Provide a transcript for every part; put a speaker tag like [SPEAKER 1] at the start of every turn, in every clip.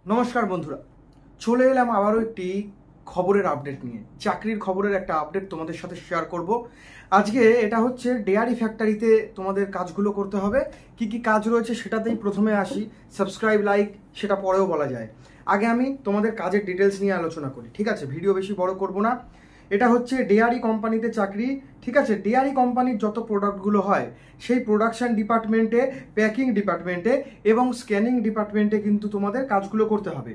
[SPEAKER 1] নমস্কার বন্ধুরা, চলে এলাম আবারও একটি খবরের আপডেট নিয়ে। চাকরির খবরের একটা আপডেট তোমাদের সাথে শেয়ার করব। আজকে এটা হচ্ছে ডেয়ারি ফ্যাক্টরিতে তোমাদের কাজগুলো করতে হবে। কি কি কাজ রয়েছে সেটাতেই প্রথমে আসি। সাবস্ক্রাইব, লাইক সেটা পরেও বলা যায়। আগে আমি তোমাদের কাজের ডিটেলস নিয়ে আলোচনা করি, ঠিক আছে? ভিডিও বেশি বড় করব না। এটা হচ্ছে ডেয়ারি কোম্পানিতে চাকরি, ঠিক আছে? ডেয়ারি কোম্পানির যত প্রোডাক্টগুলো হয় সেই প্রোডাকশন ডিপার্টমেন্টে, প্যাকিং ডিপার্টমেন্টে এবং স্ক্যানিং ডিপার্টমেন্টে কিন্তু তোমাদের কাজগুলো করতে হবে।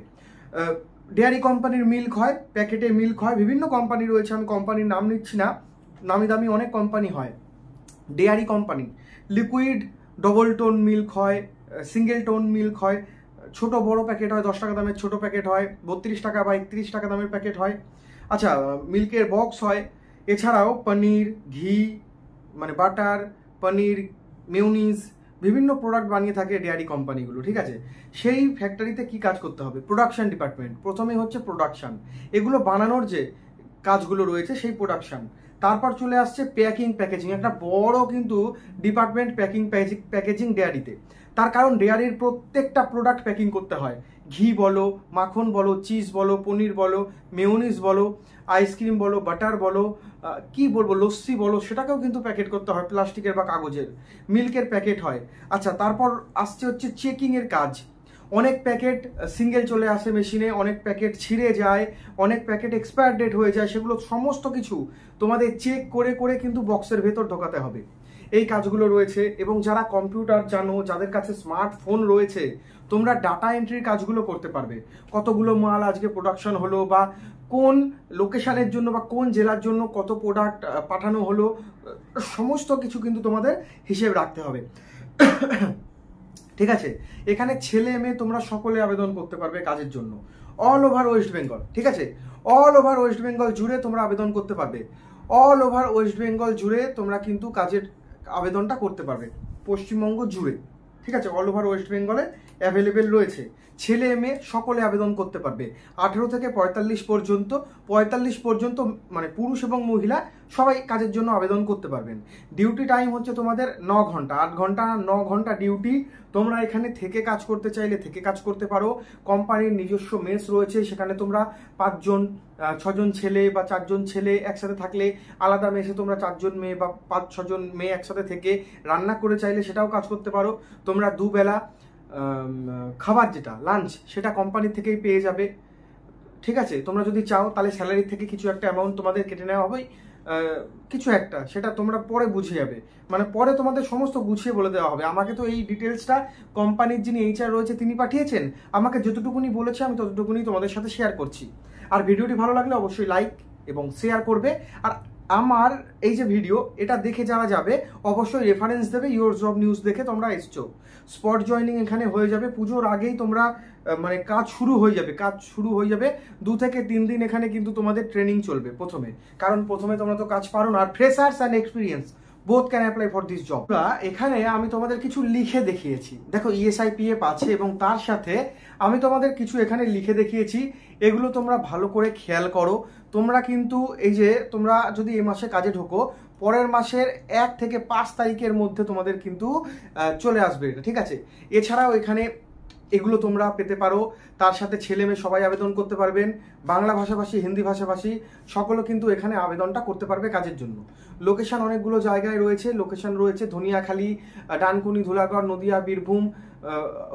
[SPEAKER 1] ডেয়ারি কোম্পানির মিল্ক হয়, প্যাকেটে মিল্ক হয়, বিভিন্ন কোম্পানি রয়েছে, আমি কোম্পানির নাম নিচ্ছি না, নামি দামি অনেক কোম্পানি হয়। Dairy company liquid double tone milk হয়, সিঙ্গেল টোন মিল্ক হয়, ছোট বড় প্যাকেট হয়, 10 টাকা দামের ছোট প্যাকেট হয়, 32 টাকা বা 31 টাকা দামের প্যাকেট হয়। আচ্ছা, মিল্কের বক্স হয়। এছাড়াও পনির, ঘি মানে বাটার, পনির, মেয়োনিজ, বিভিন্ন প্রোডাক্ট বানিয়ে থাকে ডেয়ারি কোম্পানিগুলো, ঠিক আছে? সেই ফ্যাক্টরিতে কি কাজ করতে হবে? Production department. প্রথমে হচ্ছে প্রোডাকশন, এগুলো বানানোর যে কাজগুলো রয়েছে সেই প্রোডাকশন। তারপর চলে আসছে প্যাকিং, প্যাকেজিং, একটা বড় কিন্তু ডিপার্টমেন্ট প্যাকিং, প্যাকেজিং ডেয়ারিতে। তার কারণ ডেয়ারির প্রত্যেকটা প্রোডাক্ট প্যাকিং করতে হয়। ঘি বলো, মাখন বলো, চিজ বলো, পনির বলো, মেয়োনিজ বলো, আইসক্রিম বলো, বাটার বলো, কি বলবো, লস্যি বলো, সেটাকেও কিন্তু প্যাকেট করতে হয় প্লাস্টিকের বা কাগজের। মিল্কের প্যাকেট হয়। আচ্ছা, তারপর আসছে হচ্ছে চেকিংয়ের কাজ। অনেক প্যাকেট সিঙ্গেল চলে আসে মেশিনে, অনেক প্যাকেট ছিঁড়ে যায়, অনেক প্যাকেট এক্সপায়ার ডেট হয়ে যায়, সেগুলো সমস্ত কিছু তোমাদের চেক করে করে কিন্তু বক্সের ভেতর ঢোকাতে হবে। এই কাজগুলো রয়েছে। এবং যারা কম্পিউটার জানো, যাদের কাছে স্মার্টফোন রয়েছে, তোমরা ডাটা এন্ট্রির কাজগুলো করতে পারবে। কতগুলো মাল আজকে প্রোডাকশন হলো, বা কোন লোকেশনের জন্য বা কোন জেলার জন্য কত প্রোডাক্ট পাঠানো হলো, সমস্ত কিছু কিন্তু তোমাদের হিসেব রাখতে হবে, ঠিক আছে? এখানে ছেলে মেয়ে তোমরা সকলে আবেদন করতে পারবে কাজের জন্য। অল ওভার ওয়েস্ট বেঙ্গল, ঠিক আছে? অল ওভার ওয়েস্ট বেঙ্গল জুড়ে তোমরা আবেদন করতে পারবে। অল ওভার ওয়েস্ট বেঙ্গল জুড়ে তোমরা কিন্তু কাজের আবেদনটা করতে পারবে, পশ্চিমবঙ্গ জুড়ে, ঠিক আছে? অল ওভার ওয়েস্ট বেঙ্গলে অ্যাভেলেবেল রয়েছে। ছেলে মেয়ে সকলে আবেদন করতে পারবে। 18 থেকে 45 পর্যন্ত, 45 পর্যন্ত মানে পুরুষ এবং মহিলা সবাই কাজের জন্য আবেদন করতে পারবেন। ডিউটি টাইম হচ্ছে তোমাদের 9 ঘন্টা, 8 ঘন্টা 9 ঘন্টা ডিউটি। তোমরা এখানে থেকে কাজ করতে চাইলে থেকে কাজ করতে পারো। কোম্পানির নিজস্ব মেস রয়েছে, সেখানে তোমরা 5 জন, 6 জন ছেলে বা 4 জন ছেলে একসাথে থাকলে আলাদা মেসে তোমরা 4 জন মেয়ে বা 5-6 জন মেয়ে একসাথে থেকে রান্না করে চাইলে সেটাও কাজ করতে পারো। তোমরা দুবেলা খাবার যেটা লাঞ্চ, সেটা কোম্পানি থেকেই পেয়ে যাবে, ঠিক আছে? তোমরা যদি চাও তাহলে স্যালারি থেকে কিছু একটা অ্যামাউন্ট তোমাদের কেটে নেওয়া হবে, কিছু একটা, সেটা তোমরা পরে বুঝে যাবে, মানে পরে তোমাদের সমস্ত গুছিয়ে বলে দেওয়া হবে। আমাকে তো এই ডিটেলসটা কোম্পানির যিনি এইচআর রয়েছে তিনি পাঠিয়েছেন, আমাকে যতটুকুনি বলেছে আমি ততটুকুনি তোমাদের সাথে শেয়ার করছি। আর ভিডিওটি ভালো লাগলে অবশ্যই লাইক এবং শেয়ার করবে। আর আমার এই যে ভিডিও, এটা দেখে যারা যাবে অবশ্যই রেফারেন্স দেবে। ইয়োর জব নিউজ দেখে তোমরা এসছো, স্পট জয়নিং এখানে হয়ে যাবে। পুজোর আগেই তোমরা মানে কাজ শুরু হয়ে যাবে। 2 থেকে 3 দিন এখানে কিন্তু তোমাদের ট্রেনিং চলবে প্রথমে, কারণ প্রথমে তোমরা তো কাজ পারো না। আর freshers and experience both can apply for this job. এখানে আমি তোমাদের কিছু লিখে দেখিয়েছি, দেখো ইএসআইপিএফ আছে এবং তার সাথে আমি তোমাদের কিছু এখানে লিখে দেখিয়েছি। এগুলো তোমরা ভালো করে খেয়াল করো। তোমরা কিন্তু এই যে তোমরা যদি এই মাসে কাজে ঢোকো, পরের মাসের 1 থেকে 5 তারিখের মধ্যে তোমাদের কিন্তু চলে আসবে এটা, ঠিক আছে? এছাড়াও এখানে এগুলো তোমরা পেতে পারো। তার সাথে ছেলে মেয়ে সবাই আবেদন করতে পারবেন। বাংলা ভাষাভাষী, হিন্দি ভাষাভাষী সকলে কিন্তু এখানে আবেদনটা করতে পারবে কাজের জন্য। লোকেশন অনেকগুলো জায়গায় রয়েছে। লোকেশন রয়েছে ধনিয়াখালী, ডানকুনি, ধুলাগড়, নদিয়া, বীরভূম,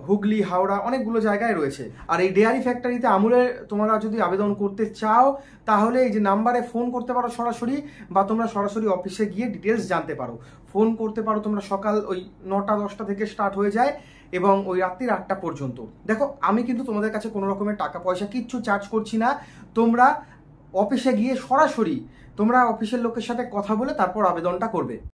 [SPEAKER 1] হুগলি, হাওড়া, অনেকগুলো জায়গায় রয়েছে। আর এই ডেয়ারি ফ্যাক্টরিতে আমুলের তোমরা যদি আবেদন করতে চাও তাহলে এই যে নাম্বারে ফোন করতে পারো সরাসরি, বা তোমরা সরাসরি অফিসে গিয়ে ডিটেলস জানতে পারো। ফোন করতে পারো তোমরা, সকাল ওই 9টা-10টা থেকে স্টার্ট হয়ে যায় এবং ওই রাত্রির 8টা পর্যন্ত। দেখো, আমি কিন্তু তোমাদের কাছে কোনো রকমের টাকা পয়সা কিচ্ছু চার্জ করছি না। তোমরা অফিসে গিয়ে সরাসরি তোমরা অফিসের লোকের সাথে কথা বলে তারপর আবেদনটা করবে।